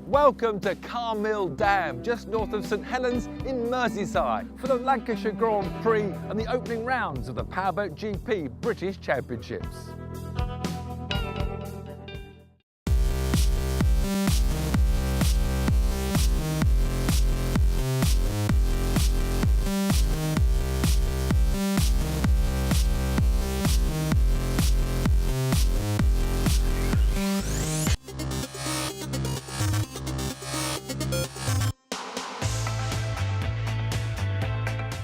Welcome to Carr Mill Dam, just north of St Helens in Merseyside, for the Lancashire Grand Prix and the opening rounds of the Powerboat GP British Championships.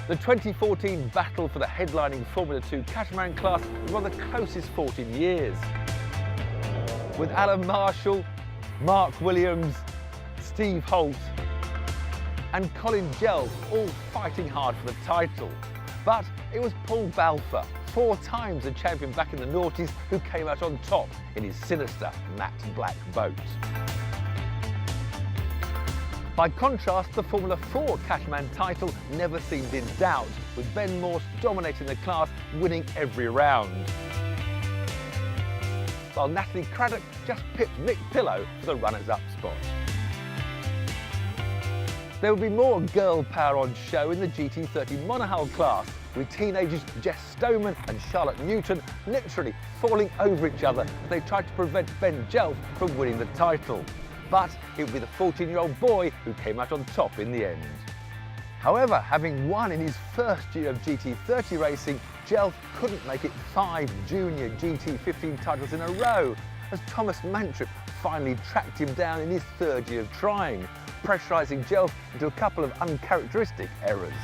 The 2014 battle for the headlining Formula 2 catamaran class was one of the closest fought in years. With Alan Marshall, Mark Williams, Steve Holt and Colin Jelf all fighting hard for the title. But it was Paul Balfour, 4 times a champion back in the noughties, who came out on top in his sinister matte black boat. By contrast, the Formula 4 Catamaran title never seemed in doubt, with Ben Morse dominating the class, winning every round. While Natalie Craddock just pipped Mick Pillow for the runners-up spot. There will be more girl power on show in the GT30 monohull class, with teenagers Jess Stoneman and Charlotte Newton literally falling over each other as they tried to prevent Ben Jelf from winning the title. But it would be the 14-year-old boy who came out on top in the end. However, having won in his first year of GT30 racing, Jelf couldn't make it 5 junior GT15 titles in a row, as Thomas Mantrip finally tracked him down in his 3rd year of trying, pressurising Jelf into a couple of uncharacteristic errors.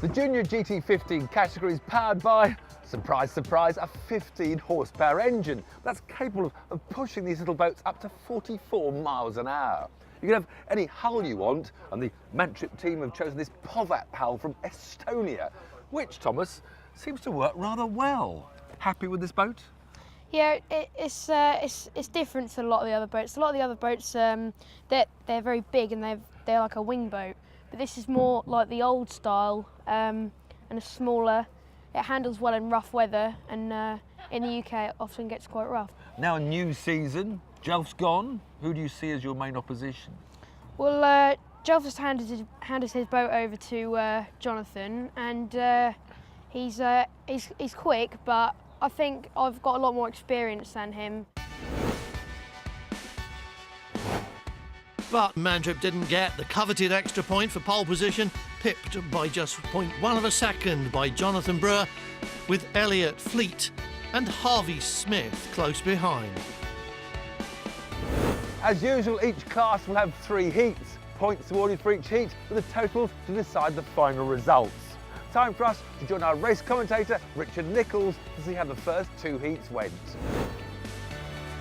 The junior GT15 category is powered by, surprise, surprise, a 15 horsepower engine that's capable of pushing these little boats up to 44 miles an hour. You can have any hull you want, and the Mantrip team have chosen this Povat hull from Estonia, which, Thomas, seems to work rather well. Happy with this boat? Yeah, it's different to a lot of the other boats. A lot of the other boats, they're very big and they're like a wing boat, but this is more like the old style and a smaller. It handles well in rough weather, and in the UK it often gets quite rough. Now a new season, Jelf's gone. Who do you see as your main opposition? Well, Jelf has handed his boat over to Jonathan, and he's quick, but I think I've got a lot more experience than him. But Mantrip didn't get the coveted extra point for pole position, pipped by just 0.1 of a second by Jonathan Brewer, with Elliot Fleet and Harvey Smith close behind. As usual, each class will have 3 heats, points awarded for each heat, with the totals to decide the final results. Time for us to join our race commentator, Richard Nichols, to see how the first 2 heats went.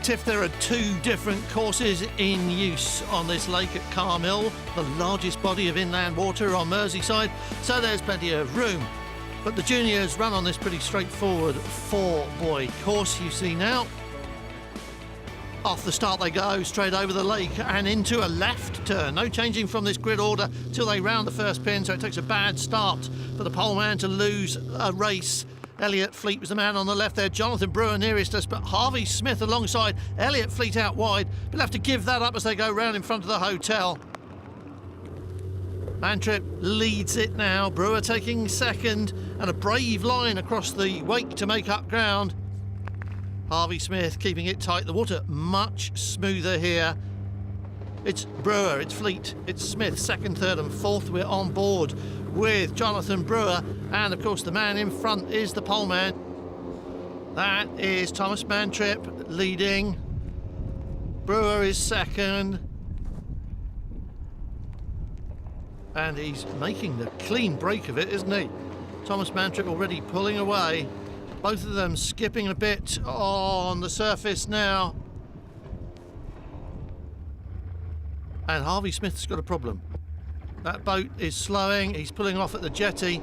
Tiff, there are 2 different courses in use on this lake at Carr Mill, the largest body of inland water on Merseyside, so there's plenty of room. But the juniors run on this pretty straightforward 4-buoy course you see now. Off the start they go, straight over the lake and into a left turn. No changing from this grid order till they round the first pin, so it takes a bad start for the poleman to lose a race. Elliot Fleet was the man on the left there, Jonathan Brewer nearest us, but Harvey Smith alongside, Elliot Fleet out wide. We'll have to give that up as they go round in front of the hotel. Mantrip leads it now, Brewer taking second, and a brave line across the wake to make up ground. Harvey Smith keeping it tight, the water much smoother here. It's Brewer, it's Fleet, it's Smith, 2nd, 3rd and 4th. We're on board with Jonathan Brewer, and of course the man in front is the poleman. That is Thomas Mantrip leading. Brewer is 2nd. And he's making the clean break of it, isn't he? Thomas Mantrip already pulling away. Both of them skipping a bit on the surface now. And Harvey Smith's got a problem. That boat is slowing, he's pulling off at the jetty.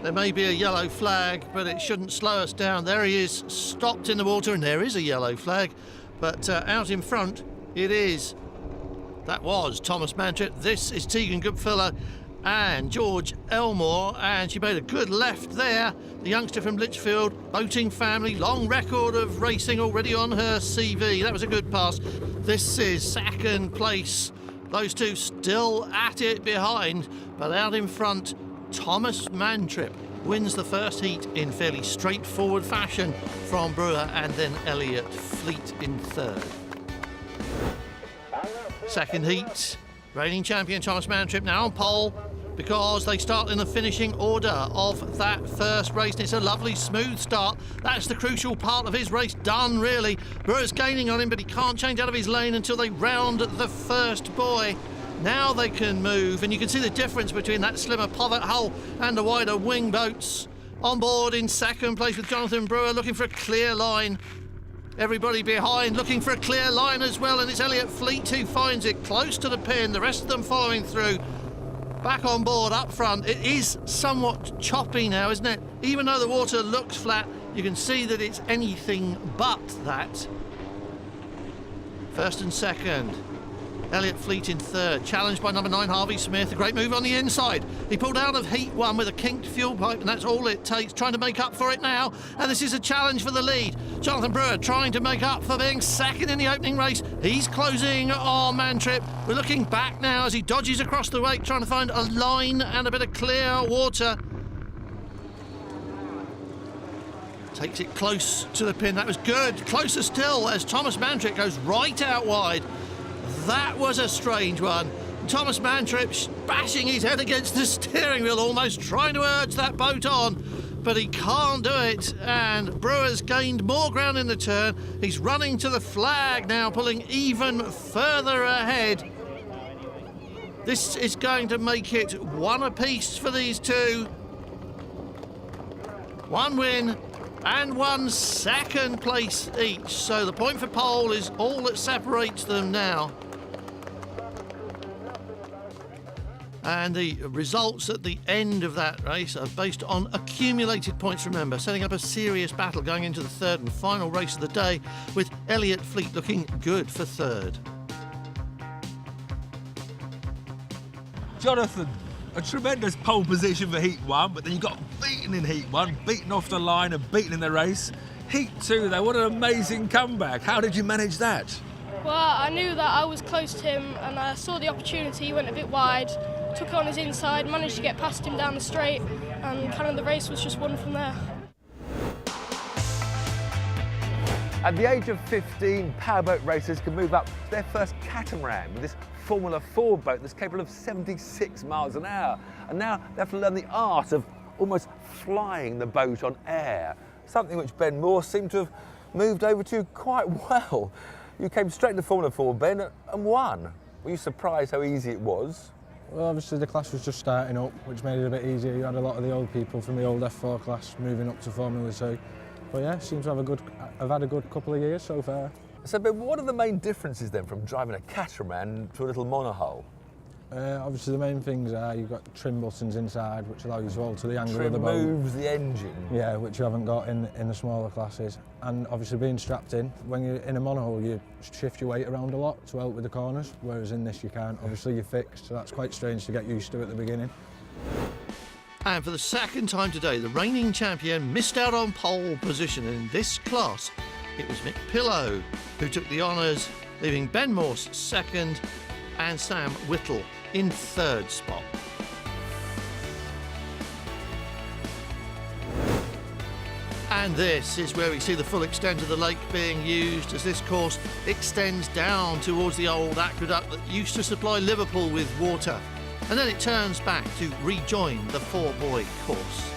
There may be a yellow flag, but it shouldn't slow us down. There he is, stopped in the water, and there is a yellow flag. But out in front, it is. That was Thomas Mantrip. This is Tegan Goodfellow. and George Elmore, and she made a good left there. The youngster from Litchfield, boating family, long record of racing already on her CV. That was a good pass. This is second place. Those two still at it behind, but out in front, Thomas Mantrip wins the first heat in fairly straightforward fashion from Brewer, and then Elliot Fleet in third. Second heat, reigning champion Thomas Mantrip now on pole, because they start in the finishing order of that first race, and it's a lovely smooth start. That's the crucial part of his race done, really. Brewer's gaining on him, but he can't change out of his lane until they round the first buoy. Now they can move, and you can see the difference between that slimmer pivot hull and the wider wing boats. On board in second place with Jonathan Brewer, looking for a clear line. Everybody behind looking for a clear line as well, and it's Elliot Fleet who finds it close to the pin, the rest of them following through. Back on board up front. It is somewhat choppy now, isn't it? Even though the water looks flat, you can see that it's anything but that. First and second. Elliot Fleet in third, challenged by number 9 Harvey Smith. A great move on the inside. He pulled out of heat 1 with a kinked fuel pipe, and that's all it takes, trying to make up for it now. And this is a challenge for the lead. Jonathan Brewer trying to make up for being second in the opening race. He's closing on Mantrip. We're looking back now as he dodges across the wake, trying to find a line and a bit of clear water. Takes it close to the pin. That was good. Closer still as Thomas Mantrip goes right out wide. That was a strange one. Thomas Mantrip bashing his head against the steering wheel, almost trying to urge that boat on, but he can't do it, and Brewer's gained more ground in the turn. He's running to the flag now, pulling even further ahead. This is going to make it one apiece for these two. One win and one second place each, so the point for pole is all that separates them now. And the results at the end of that race are based on accumulated points, remember, setting up a serious battle going into the third and final race of the day, with Elliot Fleet looking good for third. Jonathan, a tremendous pole position for Heat 1, but then you got beaten in Heat 1, beaten off the line and beaten in the race. Heat 2, though, what an amazing comeback. How did you manage that? Well, I knew that I was close to him, and I saw the opportunity, went a bit wide, took it on his inside, managed to get past him down the straight, and kind of the race was just won from there. At the age of 15, powerboat racers can move up to their first catamaran with this Formula 4 boat that's capable of 76 miles an hour. And now they have to learn the art of almost flying the boat on air, something which Ben Moore seemed to have moved over to quite well. You came straight to Formula 4, Ben, and won. Were you surprised how easy it was? Well, obviously the class was just starting up, which made it a bit easier. You had a lot of the old people from the old F4 class moving up to Formula 2. But yeah, seems to have I've had a good couple of years so far. So, Ben, what are the main differences then from driving a catamaran to a little monohull? Obviously the main things are you've got trim buttons inside which allow you to alter the angle of the boat. Moves the engine. Yeah, which you haven't got in the smaller classes. And obviously being strapped in, when you're in a monohull you shift your weight around a lot to help with the corners, whereas in this you can't. Obviously you're fixed, so that's quite strange to get used to at the beginning. And for the second time today, the reigning champion missed out on pole position. In this class, it was Mick Pillow who took the honours, leaving Ben Morse second and Sam Whittle in third spot. And this is where we see the full extent of the lake being used, as this course extends down towards the old aqueduct that used to supply Liverpool with water. And then it turns back to rejoin the four-buoy course.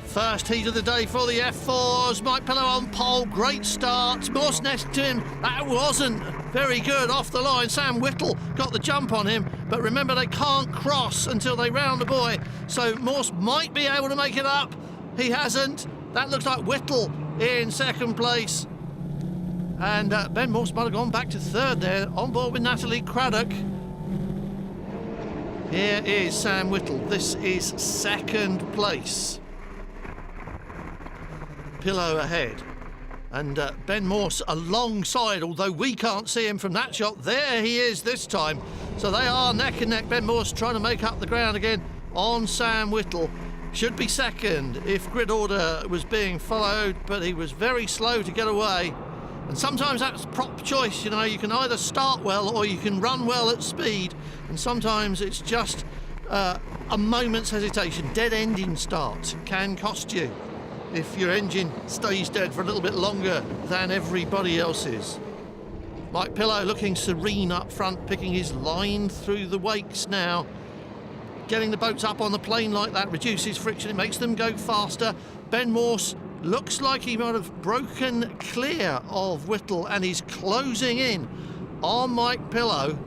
First heat of the day for the F4s. Mike Pillow on pole, great start. Morse next to him, that wasn't very good off the line. Sam Whittle got the jump on him, but remember they can't cross until they round the buoy, so Morse might be able to make it up. He hasn't. That looks like Whittle in second place. And Ben Morse might have gone back to third there, on board with Natalie Craddock. Here is Sam Whittle. This is second place. Pillow ahead. And Ben Morse alongside, although we can't see him from that shot. There he is this time. So they are neck and neck. Ben Morse trying to make up the ground again on Sam Whittle. Should be second if grid order was being followed, but he was very slow to get away. And sometimes that's prop choice, you know, you can either start well or you can run well at speed, and sometimes it's just a moment's hesitation. Dead-ending start can cost you if your engine stays dead for a little bit longer than everybody else's. Mike Pillow looking serene up front, picking his line through the wakes now. Getting the boats up on the plane like that reduces friction, it makes them go faster. Ben Morse looks like he might have broken clear of Whittle and is closing in on Mike Pillow.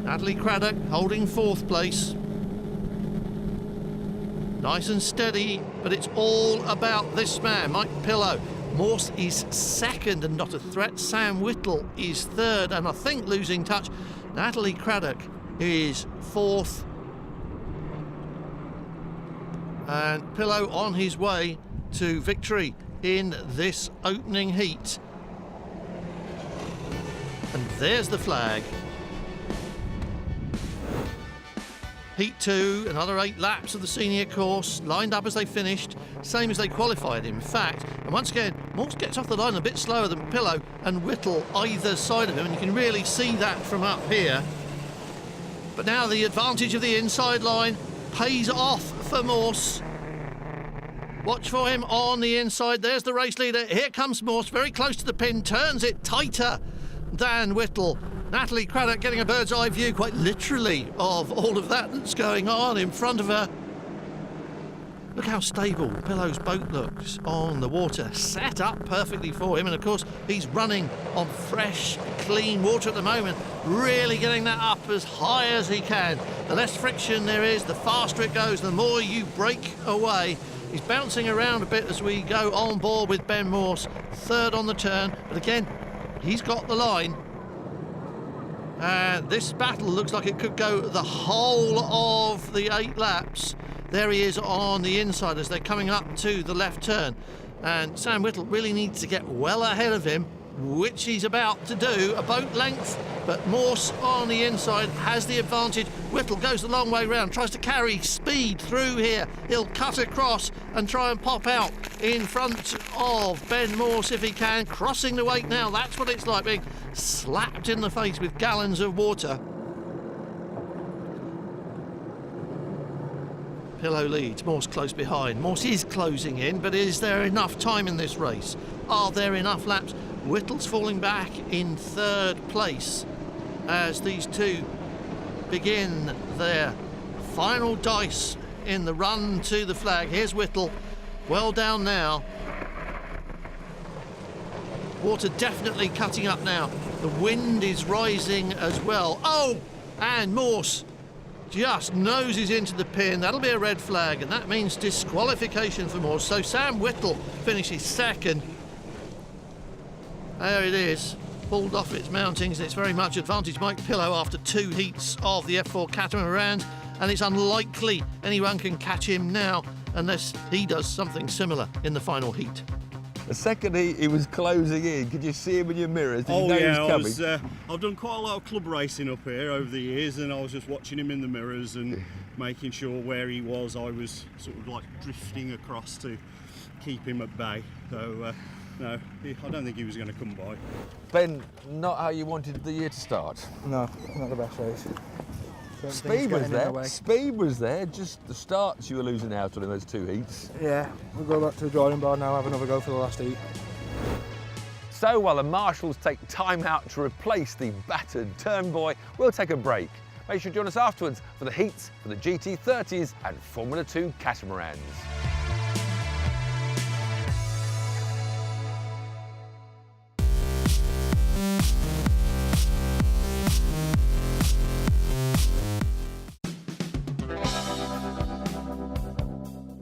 Natalie Craddock holding 4th place. Nice and steady, but it's all about this man, Mike Pillow. Morse is 2nd and not a threat. Sam Whittle is 3rd and I think losing touch. Natalie Craddock is 4th. And Pillow on his way to victory in this opening heat. And there's the flag. Heat 2, another 8 laps of the senior course, lined up as they finished, same as they qualified in fact. And once again, Morse gets off the line a bit slower than Pillow and Whittle either side of him, and you can really see that from up here. But now the advantage of the inside line pays off for Morse. Watch for him on the inside. There's the race leader. Here comes Morse, very close to the pin, turns it tighter than Whittle. Natalie Craddock getting a bird's eye view, quite literally, of all of that that's going on in front of her. Look how stable Pillow's boat looks on the water, set up perfectly for him, and of course he's running on fresh, clean water at the moment, really getting that up as high as he can. The less friction there is, the faster it goes, the more you break away. He's bouncing around a bit as we go on board with Ben Morse, 3rd on the turn, but again, he's got the line. And this battle looks like it could go the whole of the 8 laps. There he is on the inside as they're coming up to the left turn. And Sam Whittle really needs to get well ahead of him, which he's about to do, a boat length. But Morse on the inside has the advantage. Whittle goes the long way round, tries to carry speed through here. He'll cut across and try and pop out in front of Ben Morse if he can. Crossing the wake now, that's what it's like, being slapped in the face with gallons of water. Pillow leads, Morse close behind. Morse is closing in, but is there enough time in this race? Are there enough laps? Whittle's falling back in 3rd place as these two begin their final dice in the run to the flag. Here's Whittle, well down now. Water definitely cutting up now. The wind is rising as well. Oh, and Morse just noses into the pin. That'll be a red flag, and that means disqualification for Morse. So Sam Whittle finishes 2nd. There it is, pulled off its mountings. It's very much advantage Mike Pillow after 2 heats of the F4 catamaran, and it's unlikely anyone can catch him now unless he does something similar in the final heat. The second he was closing in. Could you see him in your mirrors? Did you know he was coming? I've done quite a lot of club racing up here over the years, and I was just watching him in the mirrors and making sure where he was. I was sort of like drifting across to keep him at bay. So no, I don't think he was going to come by. Ben, not how you wanted the year to start. No, not the best race. Speed was there, just the starts you were losing out on in those 2 heats. Yeah, we'll go back to the drawing board now, have another go for the last heat. So while the marshals take time out to replace the battered turn boy, we'll take a break. Make sure to join us afterwards for the heats for the GT30s and Formula 2 catamarans.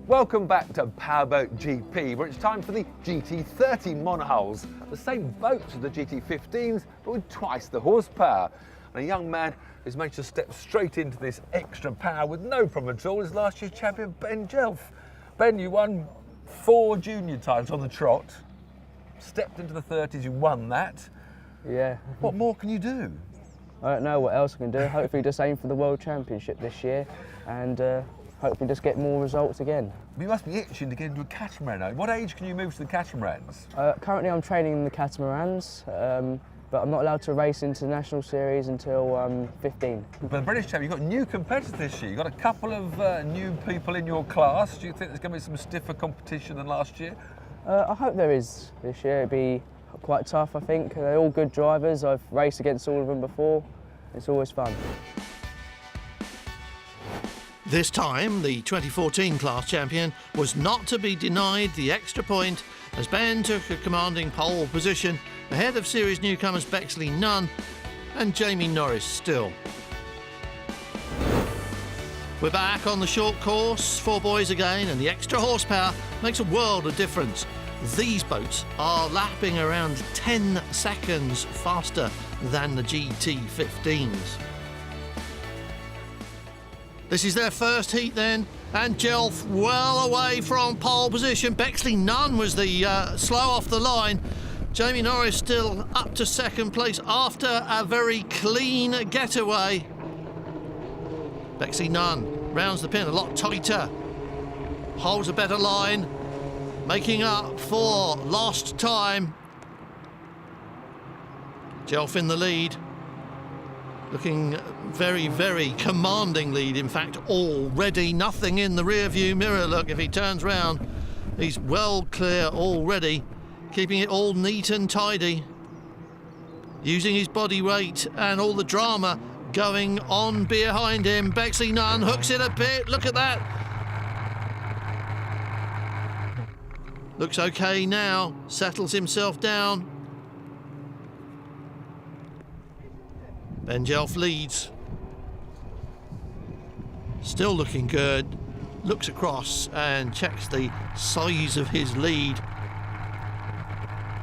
Welcome back to Powerboat GP, where it's time for the GT30 monohulls. The same boats as the GT15s, but with twice the horsepower. And a young man who's managed to step straight into this extra power with no problem at all is last year's champion, Ben Jelf. Ben, you won 4 junior times on the trot, stepped into the 30s, you won that. Yeah. What more can you do? I don't know what else I can do. Hopefully just aim for the World Championship this year and hopefully just get more results again. You must be itching to get into a catamaran now. What age can you move to the catamarans? Currently I'm training in the catamarans, but I'm not allowed to race into the National Series until I'm 15. But the British Champ, you've got new competitors this year. You've got a couple of new people in your class. Do you think there's going to be some stiffer competition than last year? I hope there is this year. It'll be quite tough, I think. They're all good drivers. I've raced against all of them before. It's always fun. This time, the 2014 class champion was not to be denied the extra point as Ben took a commanding pole position ahead of series newcomers Bexley Nunn and Jamie Norris Still. We're back on the short course, 4 boys again, and the extra horsepower makes a world of difference. These boats are lapping around 10 seconds faster than the GT15s. This is their first heat then, and Jelf well away from pole position. Bexley Nunn was the slow off the line. Jamie Norris Still up to second place after a very clean getaway. Bexley Nunn rounds the pin a lot tighter, holds a better line, making up for lost time. Jelf in the lead, looking very, very commanding lead, in fact, already. Nothing in the rear view mirror. Look, if he turns round, he's well clear already, keeping it all neat and tidy, using his body weight and all the drama going on behind him. Bexley Nunn hooks it a bit. Look at that. Looks okay now, settles himself down. Ben Jelf leads. Still looking good. Looks across and checks the size of his lead.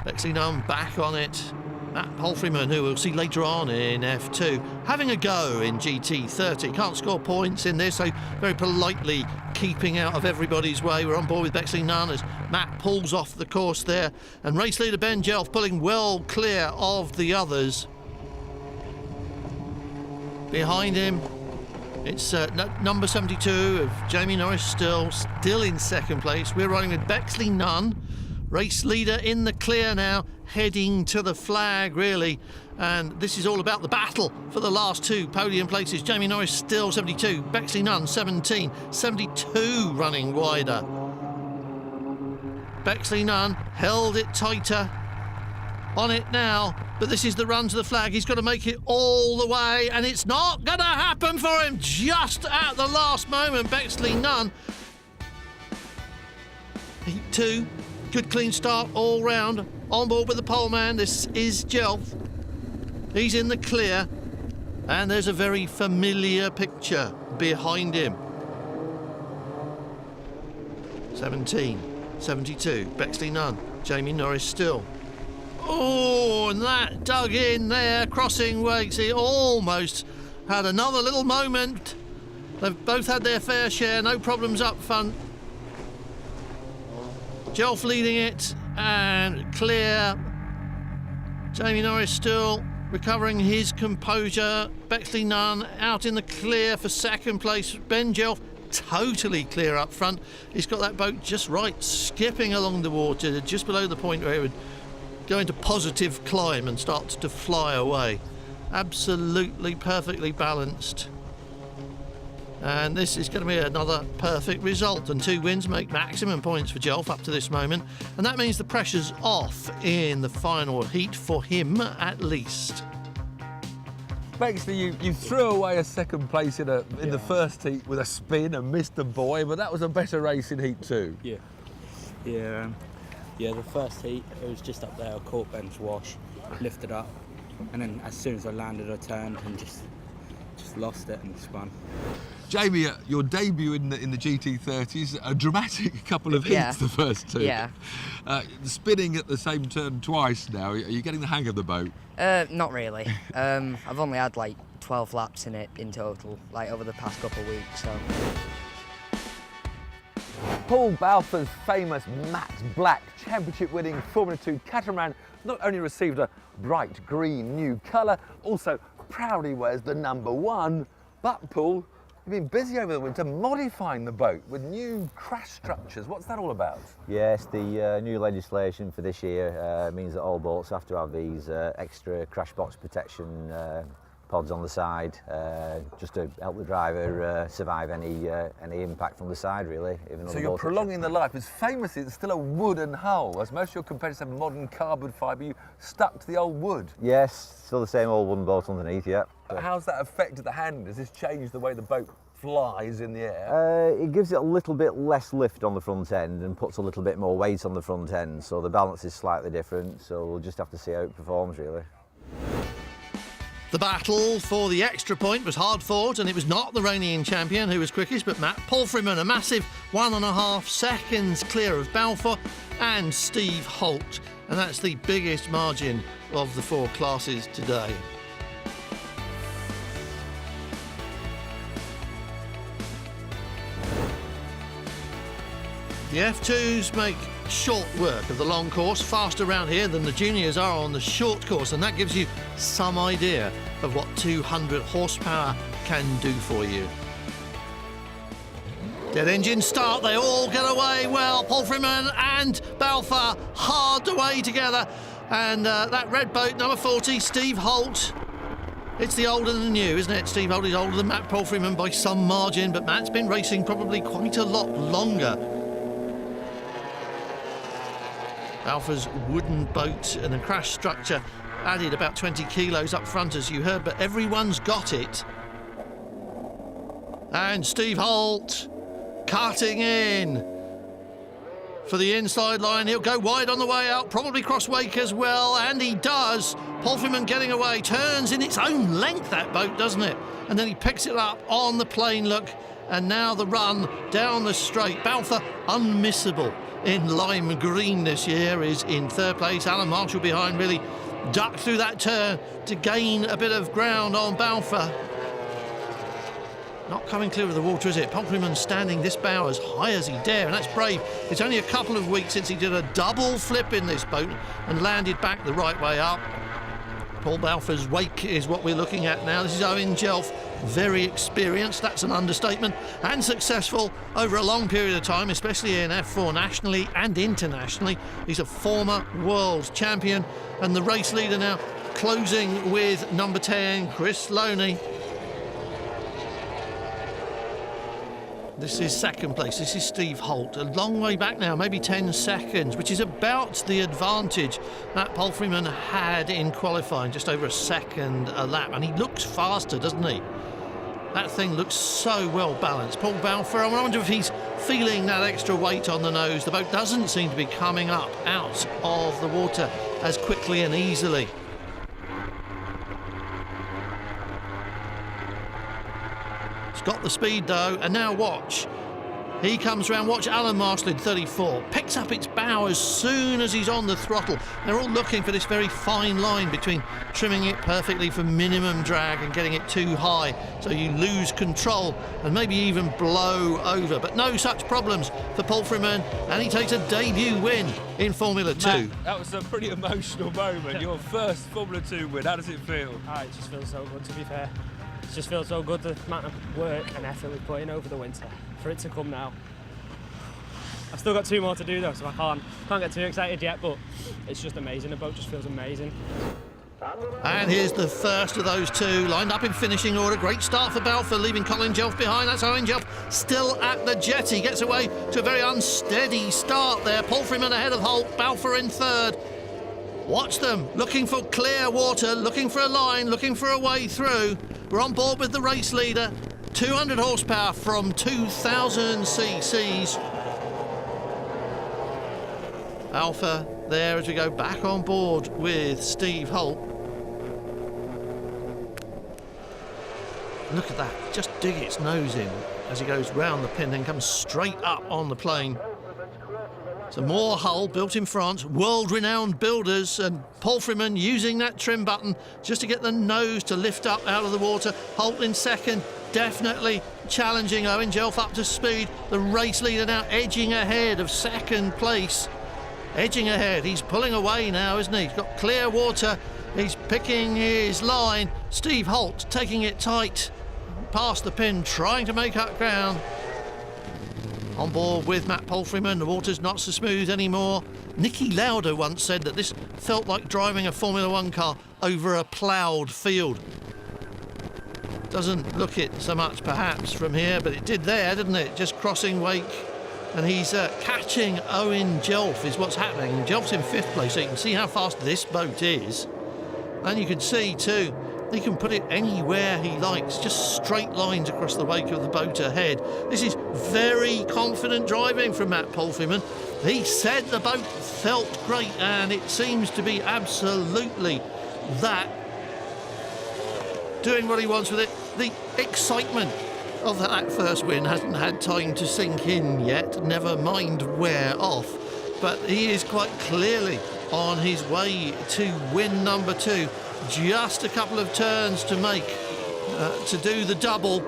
Bexley Nunn back on it. Matt Palfreyman, who we'll see later on in F2, having a go in GT30. Can't score points in this, so very politely keeping out of everybody's way. We're on board with Bexley Nunn as Matt pulls off the course there. And race leader Ben Jelf pulling well clear of the others. Behind him, it's number 72 of Jamie Norris still in second place. We're running with Bexley Nunn, race leader in the clear now, heading to the flag really. And this is all about the battle for the last 2 podium places. Jamie Norris Still 72, Bexley Nunn 17, 72 running wider. Bexley Nunn held it tighter, on it now, but this is the run to the flag. He's got to make it all the way, and it's not going to happen for him just at the last moment. Bexley Nunn, heat 2, good clean start all round, on board with the pole man. This is Jelf. He's in the clear, and there's a very familiar picture behind him. 17, 72, Bexley Nunn, Jamie Norris Still. Oh, and that dug in there, crossing weights. He almost had another little moment. They've both had their fair share, no problems up front. Jelf leading it, and clear. Jamie Norris Still recovering his composure. Bexley Nunn out in the clear for second place. Ben Jelf totally clear up front. He's got that boat just right, skipping along the water, just below the point where it would go into positive climb and starts to fly away. Absolutely perfectly balanced. And this is going to be another perfect result, and 2 wins make maximum points for Jelf up to this moment, and that means the pressure's off in the final heat for him at least. Bexley, you threw away a second place in the first heat with a spin and missed the buoy, but that was a better race in heat 2. Yeah, the first heat, it was just up there, a court bench wash, lifted up, and then as soon as I landed, I turned and just lost it and spun. Jamie, your debut in the GT30s, a dramatic couple of heats, the first 2. Yeah. Spinning at the same turn twice now. Are you getting the hang of the boat? Not really. I've only had like 12 laps in it in total, like over the past couple of weeks, so. Paul Balfour's famous matte black championship-winning Formula 2 catamaran not only received a bright green new colour, also proudly wears the #1. But Paul, you've been busy over the winter modifying the boat with new crash structures. What's that all about? Yes, the new legislation for this year means that all boats have to have these extra crash box protection pods on the side, just to help the driver survive any impact from the side, really. So you're prolonging the life. It's famously, it's still a wooden hull, as most of your competitors have modern carbon fibre. You stuck to the old wood. Yes, still the same old wooden boat underneath, yeah. How's that affected the hand? Does this change the way the boat flies in the air? It gives it a little bit less lift on the front end and puts a little bit more weight on the front end, so the balance is slightly different, so we'll just have to see how it performs, really. The battle for the extra point was hard fought, and it was not the reigning champion who was quickest, but Matt Palfreyman, a massive 1.5 seconds clear of Balfour and Steve Holt. And that's the biggest margin of the 4 classes today. The F2s make short work of the long course, faster around here than the juniors are on the short course, and that gives you some idea of what 200 horsepower can do for you. Dead engine start, they all get away well. Palfreyman and Balfour hard away together, and that red boat, number 40, Steve Holt. It's the older than the new, isn't it? Steve Holt is older than Matt Palfreyman by some margin, but Matt's been racing probably quite a lot longer. Balfour's wooden boat and the crash structure added about 20 kilos up front, as you heard, but everyone's got it. And Steve Holt cutting in for the inside line. He'll go wide on the way out, probably cross wake as well, and he does. Palfreyman getting away, turns in its own length, that boat, doesn't it? And then he picks it up on the plane, look, and now the run down the straight. Balfour unmissable in lime green this year is in 3rd place. Alan Marshall behind, really ducked through that turn to gain a bit of ground on Balfour. Not coming clear of the water, is it? Palfreyman standing this bow as high as he dare, and that's brave. It's only a couple of weeks since he did a double flip in this boat and landed back the right way up. Paul Balfour's wake is what we're looking at now. This is Owen Jelf, very experienced, that's an understatement, and successful over a long period of time, especially in F4 nationally and internationally. He's a former world champion, and the race leader now closing with number 10, Chris Loney. This is 2nd place, this is Steve Holt. A long way back now, maybe 10 seconds, which is about the advantage that Palfreyman had in qualifying, just over a second a lap. And he looks faster, doesn't he? That thing looks so well balanced. Paul Balfour, I wonder if he's feeling that extra weight on the nose. The boat doesn't seem to be coming up out of the water as quickly and easily. It's got the speed though, and now watch. He comes round, watch Alan Marshall in 34, picks up its bow as soon as he's on the throttle. They're all looking for this very fine line between trimming it perfectly for minimum drag and getting it too high so you lose control and maybe even blow over. But no such problems for Palfreyman, and he takes a debut win in Formula 2. Matt, that was a pretty emotional moment. Your first Formula 2 win. How does it feel? Oh, it just feels so good, to be fair. It just feels so good, the amount of work and effort we've put in over the winter, for it to come now. I've still got 2 more to do though, so I can't get too excited yet, but it's just amazing. The boat just feels amazing. And here's the first of those 2 lined up in finishing order. Great start for Balfour, leaving Colin Jelf behind. That's Owen Jelf still at the jetty. Gets away to a very unsteady start there. Palfreyman ahead of Holt, Balfour in 3rd. Watch them, looking for clear water, looking for a line, looking for a way through. We're on board with the race leader. 200 horsepower from 2,000 cc's. Alpha there as we go back on board with Steve Holt. Look at that, just dig its nose in as he goes round the pin, then comes straight up on the plane. So more hull built in France, world-renowned builders, and Palfreyman using that trim button just to get the nose to lift up out of the water. Holt in 2nd, definitely challenging Owen Jelf up to speed. The race leader now edging ahead of 2nd place. Edging ahead, he's pulling away now, isn't he? He's got clear water He's picking his line. Steve Holt taking it tight past the pin, trying to make up ground. On board with Matt Palfreyman, the water's not so smooth anymore. Nicky Lauda once said that this felt like driving a Formula One car over a ploughed field. Doesn't look it so much perhaps from here, but it did there, didn't it? Just crossing wake. And he's catching Owen Jelf is what's happening. Jelf's in 5th place, so you can see how fast this boat is. And you can see too, he can put it anywhere he likes, just straight lines across the wake of the boat ahead. This is very confident driving from Matt Palfreyman. He said the boat felt great, and it seems to be absolutely that. Doing what he wants with it. The excitement of that first win hasn't had time to sink in yet, never mind wear off. But he is quite clearly on his way to win number 2. Just a couple of turns to make to do the double,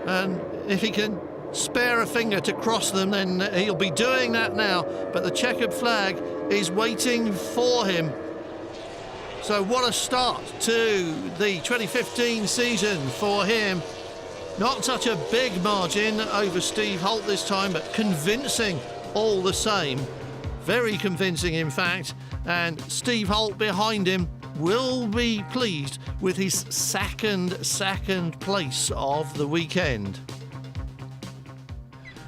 and if he can spare a finger to cross them, then he'll be doing that now. But the checkered flag is waiting for him. So what a start to the 2015 season for him. Not such a big margin over Steve Holt this time, but convincing all the same. Very convincing, in fact. And Steve Holt behind him will be pleased with his second place of the weekend.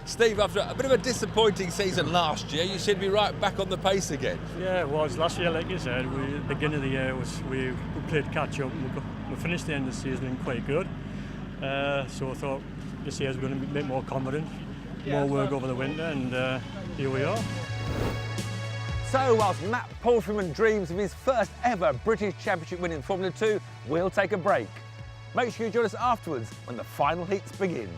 Steve, after a bit of a disappointing season last year, you seem to be right back on the pace again. Yeah, it was. Last year, like you said, at the beginning of the year, we played catch up. We finished the end of the season quite good. So I thought this year's going to be a bit more confident, more work over the winter, and here we are. So whilst Matt Palfreyman dreams of his first ever British Championship win in Formula 2, we'll take a break. Make sure you join us afterwards when the final heats begin.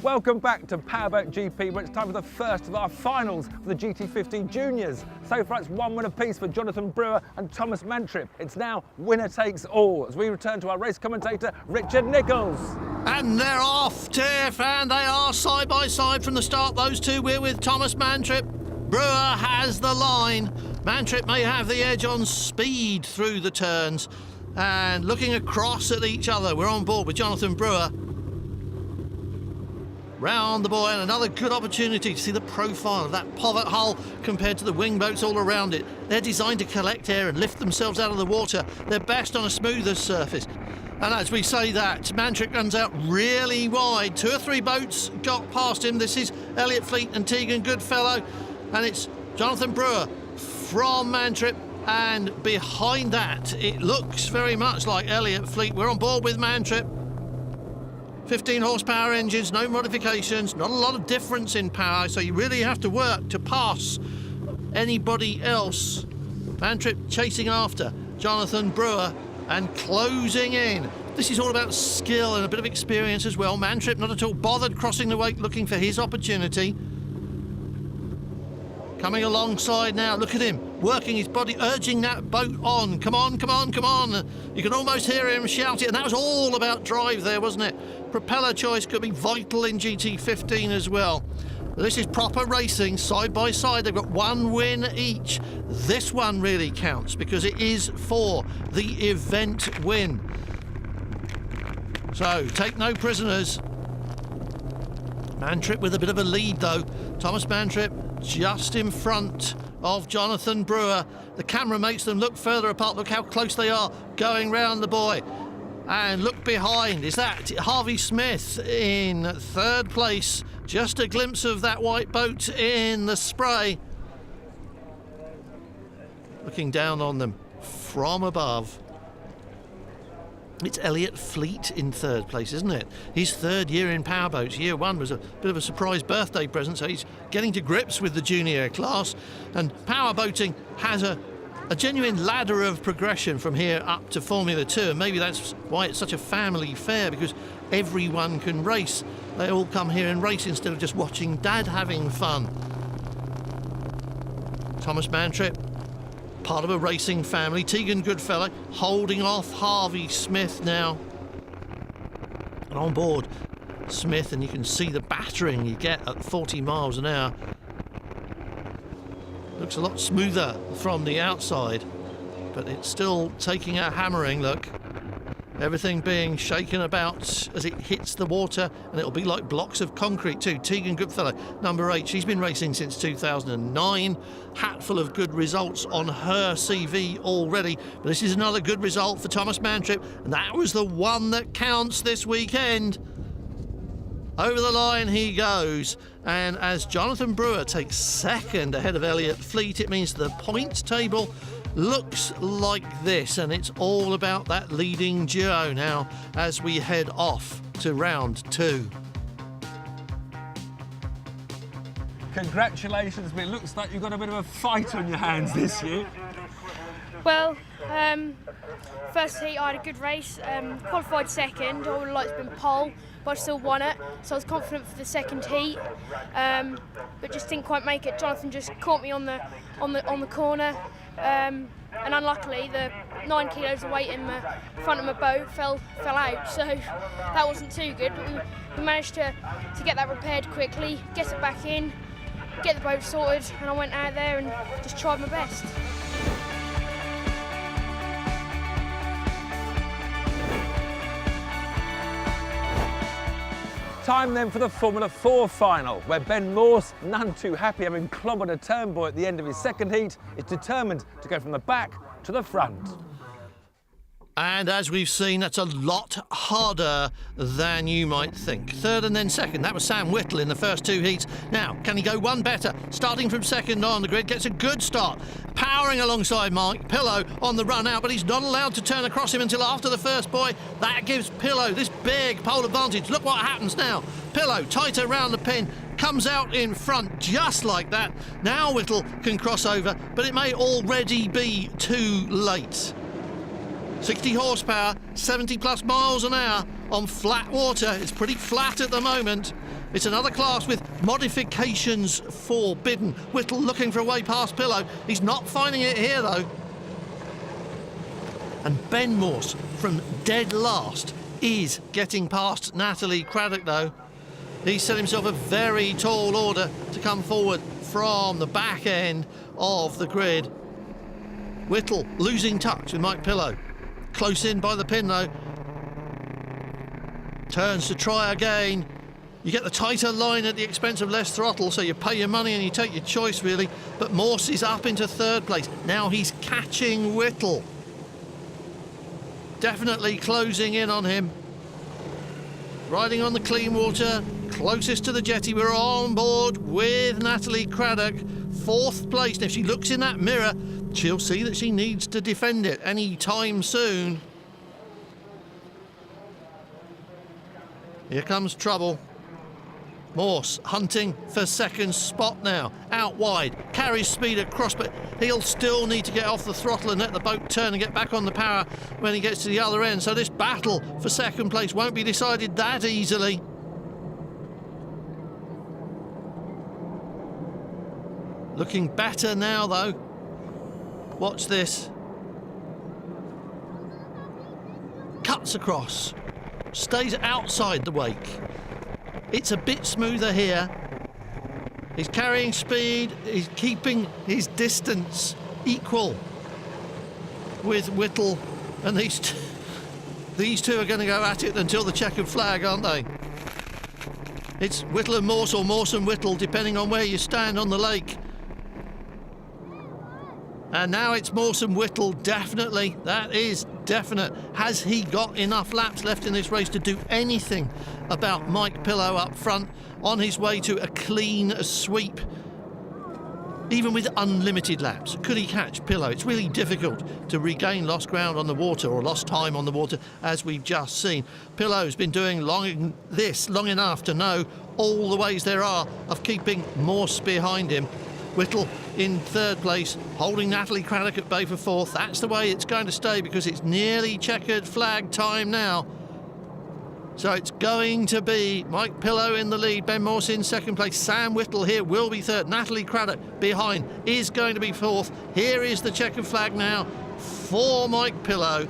Welcome back to Powerboat GP, where it's time for the first of our finals for the GT15 Juniors. So far it's 1 win apiece for Jonathan Brewer and Thomas Mantrip. It's now winner takes all as we return to our race commentator, Richard Nichols. And they're off, Tiff, and they are side by side from the start. Those two, we're with Thomas Mantrip. Brewer has the line. Mantrip may have the edge on speed through the turns. And looking across at each other, we're on board with Jonathan Brewer. Round the buoy, and another good opportunity to see the profile of that pivot hull compared to the wing boats all around it. They're designed to collect air and lift themselves out of the water. They're best on a smoother surface. And as we say that, Mantrick runs out really wide. 2 or 3 boats got past him. This is Elliot Fleet and Tegan Goodfellow, and it's Jonathan Brewer from Mantrip. And behind that, it looks very much like Elliot Fleet. We're on board with Mantrip. 15 horsepower engines, no modifications, not a lot of difference in power, so you really have to work to pass anybody else. Mantrip chasing after Jonathan Brewer and closing in. This is all about skill and a bit of experience as well. Mantrip not at all bothered crossing the wake, looking for his opportunity. Coming alongside now, look at him, working his body, urging that boat on. Come on, come on, come on. You can almost hear him shout it, and that was all about drive there, wasn't it? Propeller choice could be vital in GT15 as well. This is proper racing, side by side. They've got 1 win each. This one really counts because it is for the event win. So, take no prisoners. Mantrip with a bit of a lead though. Thomas Mantrip just in front of Jonathan Brewer. The camera makes them look further apart. Look how close they are going round the buoy. And look behind, is that Harvey Smith in 3rd place? Just a glimpse of that white boat in the spray. Looking down on them from above. It's Elliot Fleet in 3rd place, isn't it? His 3rd year in powerboats. Year 1 was a bit of a surprise birthday present, so he's getting to grips with the junior class. And powerboating has a genuine ladder of progression from here up to Formula 2, and maybe that's why it's such a family affair, because everyone can race. They all come here and race instead of just watching Dad having fun. Thomas Mantrip part of a racing family. Tegan Goodfellow holding off Harvey Smith now. And on board Smith, and you can see the battering you get at 40 miles an hour. Looks a lot smoother from the outside, but it's still taking a hammering look. Everything being shaken about as it hits the water, and it'll be like blocks of concrete too. Tegan Goodfellow, number 8, she's been racing since 2009. Hatful of good results on her CV already, but this is another good result for Thomas Mantrip, and that was the one that counts this weekend. Over the line he goes, and as Jonathan Brewer takes second ahead of Elliot Fleet, it means the points table looks like this, and it's all about that leading duo now as we head off to round 2. Congratulations, but it looks like you've got a bit of a fight on your hands this year. Well, first heat I had a good race, qualified second. I would have liked to have been pole, but I still won it, so I was confident for the second heat, but just didn't quite make it. Jonathan just caught me on the corner, and unluckily the 9 kilos of weight in the front of my boat fell out, so that wasn't too good, but we managed to get that repaired quickly, get it back in, get the boat sorted, and I went out there and just tried my best. Time then for the Formula 4 final, where Ben Morse, none too happy having clobbered a Turnboy at the end of his second heat, is determined to go from the back to the front. And as we've seen, that's a lot harder than you might think. Third and then second, that was Sam Whittle in the first 2 heats. Now, can he go one better? Starting from second on the grid, gets a good start. Powering alongside Mike Pillow on the run out, but he's not allowed to turn across him until after the first buoy. That gives Pillow this big pole advantage. Look what happens now. Pillow tighter round the pin, comes out in front just like that. Now Whittle can cross over, but it may already be too late. 60 horsepower, 70 plus miles an hour on flat water. It's pretty flat at the moment. It's another class with modifications forbidden. Whittle looking for a way past Pillow. He's not finding it here though. And Ben Morse from dead last is getting past Natalie Craddock though. He's set himself a very tall order to come forward from the back end of the grid. Whittle losing touch with Mike Pillow. Close in by the pin though. Turns to try again. You get the tighter line at the expense of less throttle, so you pay your money and you take your choice really. But Morse is up into third place. Now he's catching Whittle. Definitely closing in on him. Riding on the clean water, closest to the jetty. We're on board with Natalie Craddock. Fourth place. And if she looks in that mirror, she'll see that she needs to defend it any time soon. Here comes trouble. Morse hunting for second spot now. Out wide, carries speed across, but he'll still need to get off the throttle and let the boat turn and get back on the power when he gets to the other end. So this battle for second place won't be decided that easily. Looking better now though. Watch this. Cuts across. Stays outside the wake. It's a bit smoother here. He's carrying speed. He's keeping his distance equal with Whittle. And these two are going to go at it until the checkered flag, aren't they? It's Whittle and Morse, or Morse and Whittle, depending on where you stand on the lake. And now it's Morse and Whittle, definitely. That is definite. Has he got enough laps left in this race to do anything about Mike Pillow up front on his way to a clean sweep? Even with unlimited laps, could he catch Pillow? It's really difficult to regain lost ground on the water, or lost time on the water, as we've just seen. Pillow's been doing long enough to know all the ways there are of keeping Morse behind him. Whittle in third place, holding Natalie Craddock at bay for fourth. That's the way it's going to stay, because it's nearly checkered flag time now. So it's going to be Mike Pillow in the lead, Ben Morse in second place, Sam Whittle here will be third, Natalie Craddock behind is going to be fourth. Here is the checkered flag now for Mike Pillow.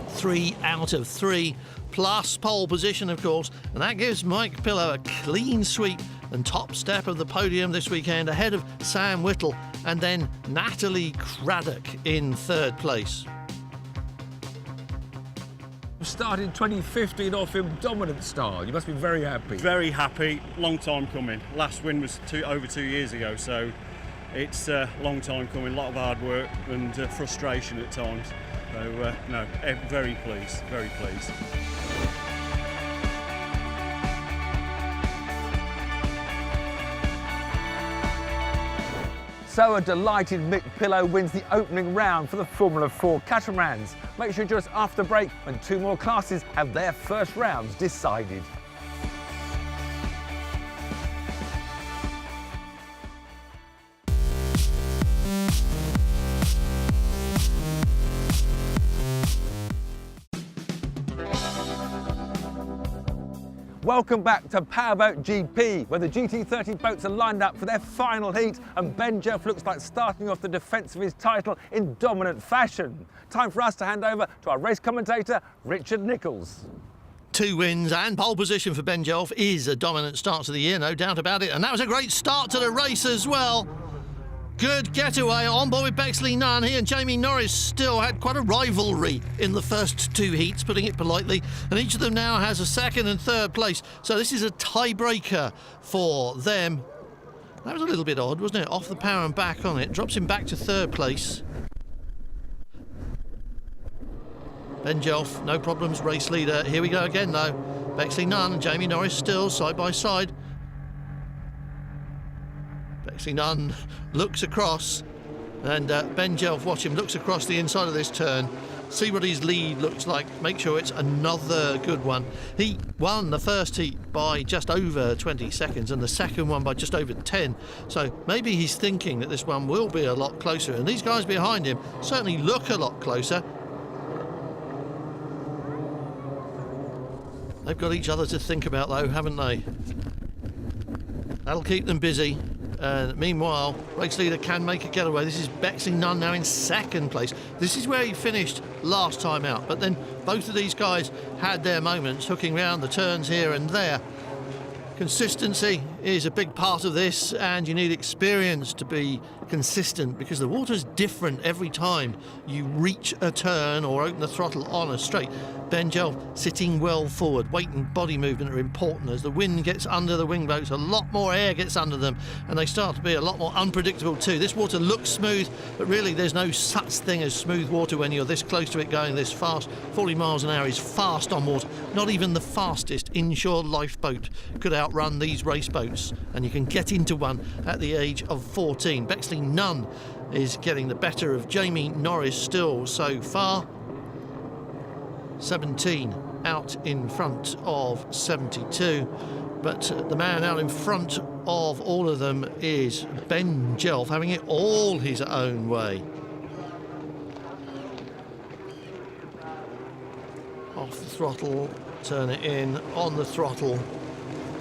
3 out of 3 plus pole position, of course, and that gives Mike Pillow a clean sweep and top step of the podium this weekend ahead of Sam Whittle and then Natalie Craddock in third place. Started 2015 off in dominant style. You must be very happy. Very happy. Long time coming. Last win was over 2 years ago, so it's a long time coming. A lot of hard work and frustration at times. So no, very pleased. Very pleased. So a delighted Mick Pillow wins the opening round for the Formula 4 Catamarans. Make sure you join us after the break when 2 more classes have their first rounds decided. Welcome back to Powerboat GP, where the GT30 boats are lined up for their final heat and Ben Jelf looks like starting off the defence of his title in dominant fashion. Time for us to hand over to our race commentator, Richard Nichols. 2 wins and pole position for Ben Jelf is a dominant start to the year, no doubt about it, and that was a great start to the race as well. Good getaway on board with Bexley Nunn. He and Jamie Norris still had quite a rivalry in the first 2 heats, putting it politely, and each of them now has a second and third place. So this is a tiebreaker for them. That was a little bit odd, wasn't it? Off the power and back on it. Drops him back to third place. Ben Jelf, no problems, race leader. Here we go again though. Bexley Nunn and Jamie Norris still side by side. Bexley Nunn looks across and Ben Jelf, watch him, looks across the inside of this turn, see what his lead looks like, make sure it's another good one. He won the first heat by just over 20 seconds and the second one by just over 10, so maybe he's thinking that this one will be a lot closer, and these guys behind him certainly look a lot closer. They've got each other to think about though, haven't they? That'll keep them busy. Meanwhile, race leader can make a getaway. This is Bexley Nunn now in second place. This is where he finished last time out, but then both of these guys had their moments, hooking round the turns here and there. Consistency is a big part of this, and you need experience to be consistent because the water's different every time you reach a turn or open the throttle on a straight. Ben Jelf sitting well forward, weight and body movement are important. As the wind gets under the wing boats, a lot more air gets under them and they start to be a lot more unpredictable too. This water looks smooth, but really there's no such thing as smooth water when you're this close to it going this fast. 40 miles an hour is fast on water. Not even the fastest inshore lifeboat could outrun these race boats, and you can get into one at the age of 14. Bexley Nunn is getting the better of Jamie Norris still so far. 17 out in front of 72, but the man out in front of all of them is Ben Jelf, having it all his own way. Off the throttle, turn it in, on the throttle,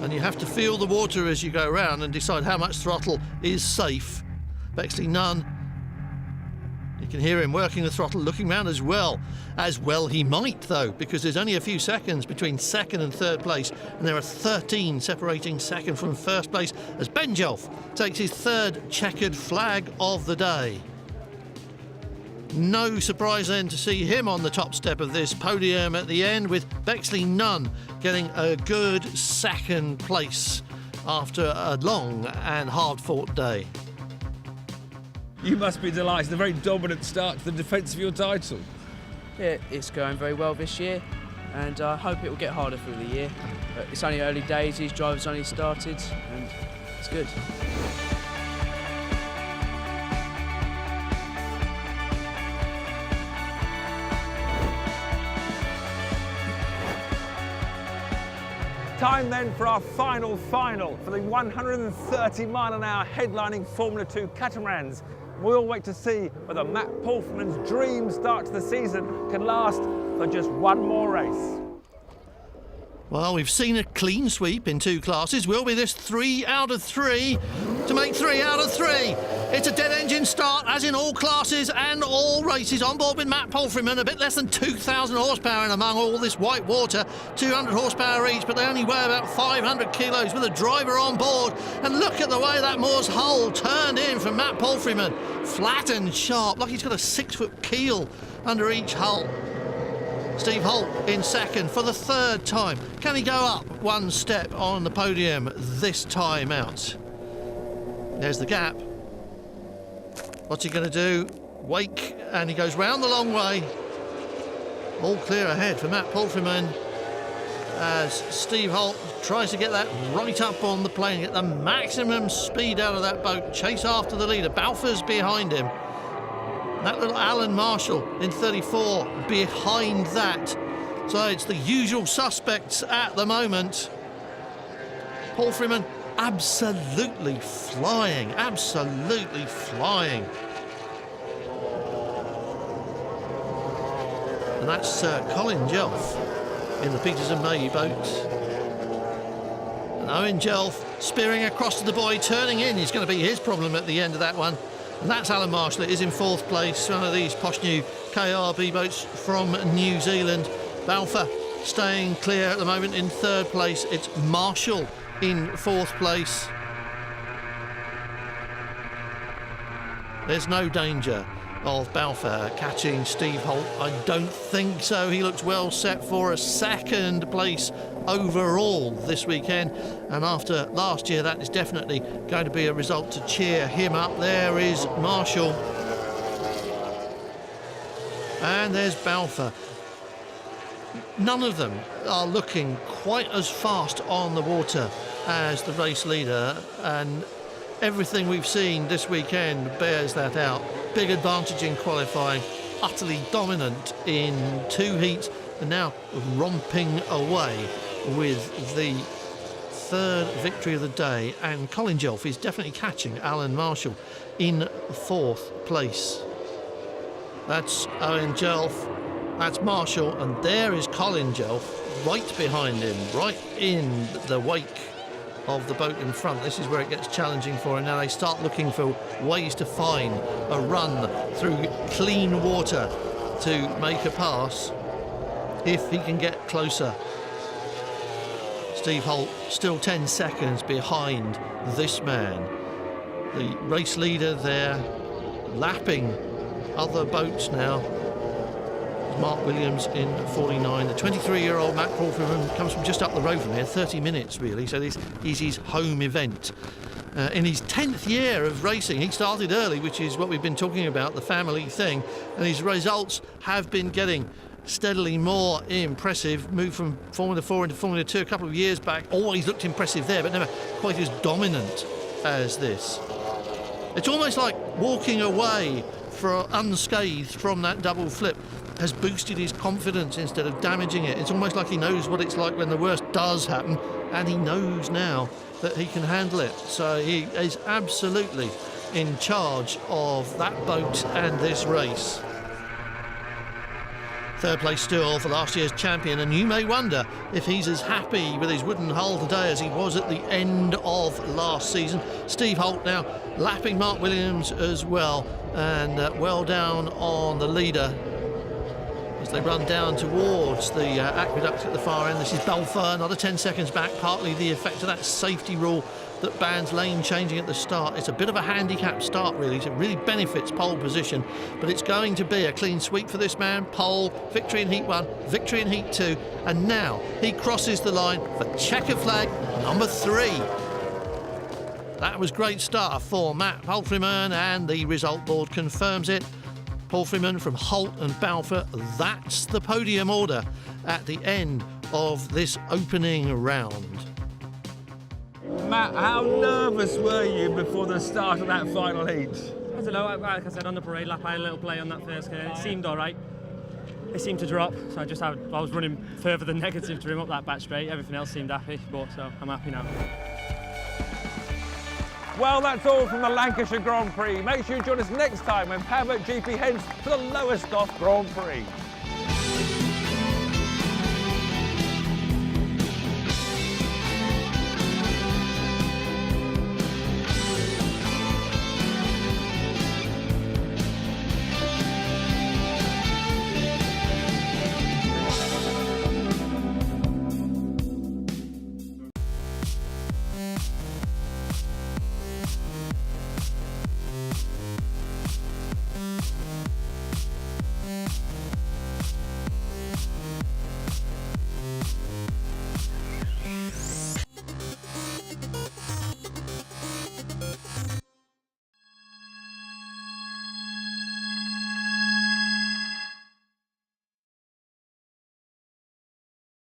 and you have to feel the water as you go around and decide how much throttle is safe. Bexley Nunn, you can hear him working the throttle, looking round as well he might though, because there's only a few seconds between second and third place, and there are 13 separating second from first place as Ben Jelf takes his third checkered flag of the day. No surprise then to see him on the top step of this podium at the end, with Bexley Nunn getting a good second place after a long and hard-fought day. You must be delighted. A very dominant start to the defence of your title. Yeah, it's going very well this year, and I hope it will get harder through the year. But it's only early days, these drivers only started, and it's good. Time then for our final for the 130 mile an hour headlining Formula 2 catamarans. We all wait to see whether Matt Pulfman's dream start to the season can last for just one more race. Well, we've seen a clean sweep in 2 classes. Will be this 3 out of 3 to make 3 out of 3. It's a dead engine start, as in all classes and all races. On board with Matt Palfreyman, a bit less than 2,000 horsepower in among all this white water. 200 horsepower each, but they only weigh about 500 kilos with a driver on board. And look at the way that Moore's hull turned in from Matt Palfreyman. Flat and sharp, like he's got a 6-foot keel under each hull. Steve Holt in second for the 3rd time. Can he go up 1 step on the podium this time out? There's the gap. What's he going to do? Wake, and he goes round the long way. All clear ahead for Matt Palfreyman as Steve Holt tries to get that right up on the plane, get the maximum speed out of that boat, chase after the leader. Balfour's behind him. That little Alan Marshall in 34 behind that. So it's the usual suspects at the moment. Palfreyman absolutely flying, absolutely flying. And that's Colin Jelf in the Peters and May boat. And Owen Jelf spearing across to the buoy, turning in is going to be his problem at the end of that one. And that's Alan Marshall. It is in 4th place, one of these posh new KRB boats from New Zealand. Balfour staying clear at the moment in 3rd place. It's Marshall in 4th place. There's no danger of Balfour catching Steve Holt. I don't think so. He looks well set for a 2nd place overall this weekend, and after last year that is definitely going to be a result to cheer him up. There is Marshall, and there's Balfour. None of them are looking quite as fast on the water as the race leader, and everything we've seen this weekend bears that out. Big advantage in qualifying, utterly dominant in 2 heats, and now romping away with the 3rd victory of the day. And Colin Jelf is definitely catching Alan Marshall in 4th place. That's Owen Jelf, that's Marshall, and there is Colin Jelf right behind him, right in the wake of the boat in front. This is where it gets challenging for him. Now they start looking for ways to find a run through clean water to make a pass if he can get closer. Steve Holt still 10 seconds behind this man. The race leader there lapping other boats now. Mark Williams in 49. The 23-year-old Matt Palfreyman comes from just up the road from here, 30 minutes really, so this is his home event. In his 10th year of racing, he started early, which is what we've been talking about, the family thing, and his results have been getting steadily more impressive. Moved from Formula 4 into Formula 2 a couple of years back, always looked impressive there, but never quite as dominant as this. It's almost like walking away unscathed from that double flip has boosted his confidence instead of damaging it. It's almost like he knows what it's like when the worst does happen, and he knows now that he can handle it. So he is absolutely in charge of that boat and this race. 3rd place still for last year's champion, and you may wonder if he's as happy with his wooden hull today as he was at the end of last season. Steve Holt now lapping Mark Williams as well, and well down on the leader as they run down towards the aqueduct at the far end. This is Balfour, another 10 seconds back, partly the effect of that safety rule that bans lane changing at the start. It's a bit of a handicap start really, so it really benefits pole position, but it's going to be a clean sweep for this man. Pole, victory in heat 1, victory in heat 2, and now he crosses the line for checker flag number 3. That was great start for Matt Palfreyman, and the result board confirms it. Palfreyman from Holt and Balfour, that's the podium order at the end of this opening round. Matt, how nervous were you before the start of that final heat? I don't know, like I said, on the parade lap I had a little play on that first gear. It seemed alright. It seemed to drop, so I was running further than negative to rim up that back straight. Everything else seemed happy, so I'm happy now. Well, that's all from the Lancashire Grand Prix. Make sure you join us next time when Powerboat GP heads for the lowest off Grand Prix.